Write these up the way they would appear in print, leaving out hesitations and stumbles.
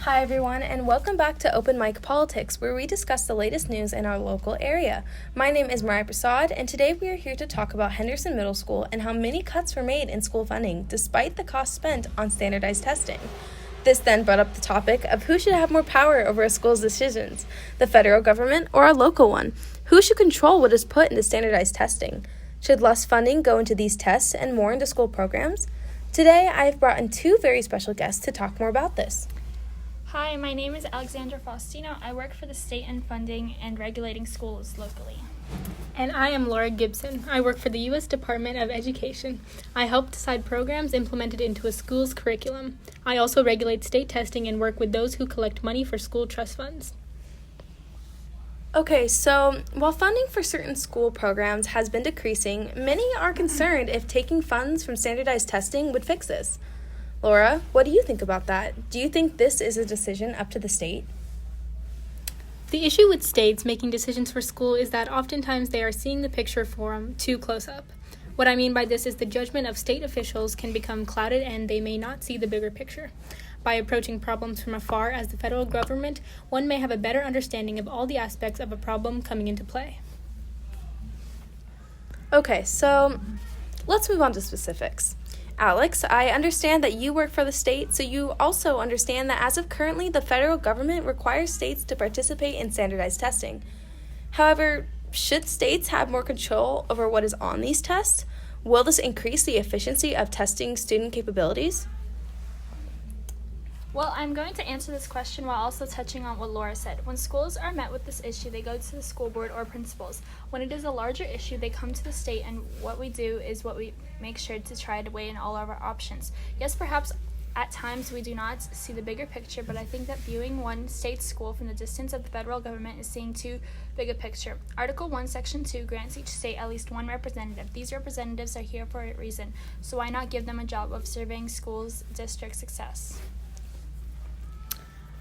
Hi everyone, and welcome back to Open Mic Politics, where we discuss the latest news in our local area. My name is Mariah Prasad, and today we are here to talk about Henderson Middle School and how many cuts were made in school funding despite the cost spent on standardized testing. This then brought up the topic of who should have more power over a school's decisions, the federal government or a local one? Who should control what is put into standardized testing? Should less funding go into these tests and more into school programs? Today, I have brought in two very special guests to talk more about this. Hi, my name is Alexandra Faustino. I work for the state in funding and regulating schools locally. And I am Laura Gibson. I work for the U.S. Department of Education. I help decide programs implemented into a school's curriculum. I also regulate state testing and work with those who collect money for school trust funds. Okay, so while funding for certain school programs has been decreasing, many are concerned if taking funds from standardized testing would fix this. Laura, what do you think about that? Do you think this is a decision up to the state? The issue with states making decisions for school is that oftentimes they are seeing the picture from too close up. What I mean by this is the judgment of state officials can become clouded and they may not see the bigger picture. By approaching problems from afar as the federal government, one may have a better understanding of all the aspects of a problem coming into play. Okay, so let's move on to specifics. Alex, I understand that you work for the state, so you also understand that as of currently, the federal government requires states to participate in standardized testing. However, should states have more control over what is on these tests? Will this increase the efficiency of testing student capabilities? Well, I'm going to answer this question while also touching on what Laura said. When schools are met with this issue, they go to the school board or principals. When it is a larger issue, they come to the state, and what we do is what we make sure to try to weigh in all of our options. Yes, perhaps at times we do not see the bigger picture, but I think that viewing one state school from the distance of the federal government is seeing too big a picture. Article 1, Section 2 grants each state at least one representative. These representatives are here for a reason, so why not give them a job of surveying schools' district success?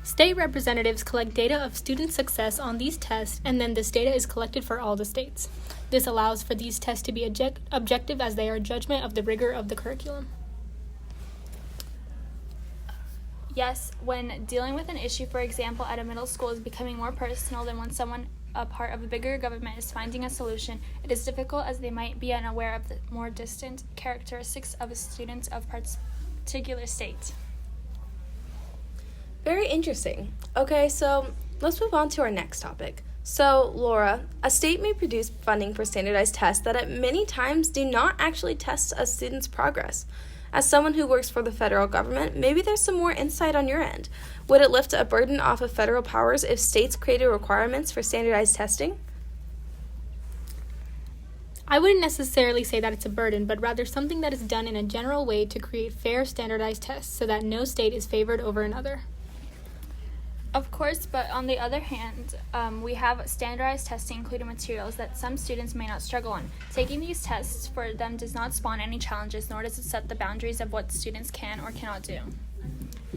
State representatives collect data of student success on these tests, and then this data is collected for all the states. This allows for these tests to be objective as they are a judgment of the rigor of the curriculum. Yes, when dealing with an issue, for example, at a middle school is becoming more personal than when someone, a part of a bigger government, is finding a solution. It is difficult as they might be unaware of the more distant characteristics of a student of particular state. Very interesting. Okay, so let's move on to our next topic. So, Laura, a state may produce funding for standardized tests that at many times do not actually test a student's progress. As someone who works for the federal government, maybe there's some more insight on your end. Would it lift a burden off of federal powers if states created requirements for standardized testing? I wouldn't necessarily say that it's a burden, but rather something that is done in a general way to create fair standardized tests so that no state is favored over another. Of course, but on the other hand, we have standardized testing including materials that some students may not struggle on. Taking these tests for them does not spawn any challenges, nor does it set the boundaries of what students can or cannot do.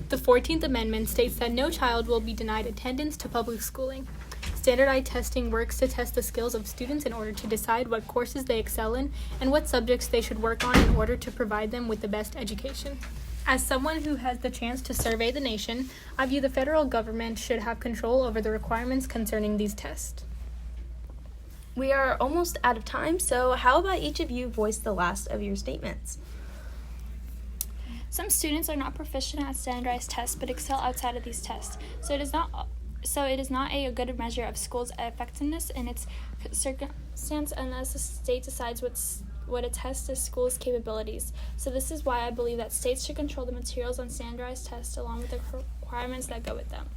The 14th Amendment states that no child will be denied attendance to public schooling. Standardized testing works to test the skills of students in order to decide what courses they excel in and what subjects they should work on in order to provide them with the best education. As someone who has the chance to survey the nation, I view the federal government should have control over the requirements concerning these tests. We are almost out of time, so how about each of you voice the last of your statements? Some students are not proficient at standardized tests but excel outside of these tests, so it is not a good measure of school's effectiveness in its circumstance unless the state decides what a test is school's capabilities. So this is why I believe that states should control the materials on standardized tests along with the requirements that go with them.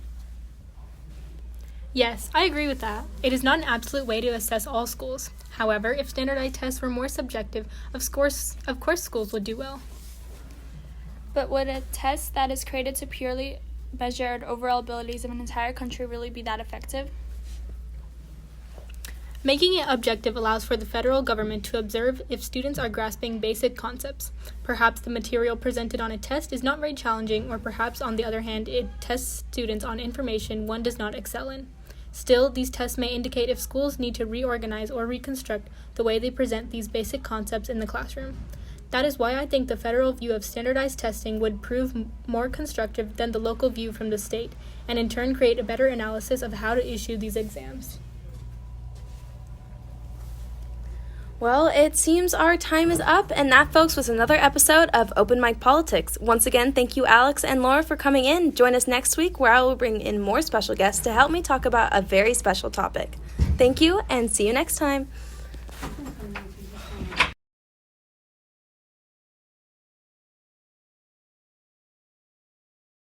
Yes, I agree with that. It is not an absolute way to assess all schools. However, if standardized tests were more subjective, of course schools would do well. But would a test that is created to purely measure overall abilities of an entire country really be that effective? Making it objective allows for the federal government to observe if students are grasping basic concepts. Perhaps the material presented on a test is not very challenging, or perhaps, on the other hand, it tests students on information one does not excel in. Still, these tests may indicate if schools need to reorganize or reconstruct the way they present these basic concepts in the classroom. That is why I think the federal view of standardized testing would prove more constructive than the local view from the state, and in turn create a better analysis of how to issue these exams. Well, it seems our time is up, and that, folks, was another episode of Open Mic Politics. Once again, thank you, Alex and Laura, for coming in. Join us next week, where I will bring in more special guests to help me talk about a very special topic. Thank you, and see you next time.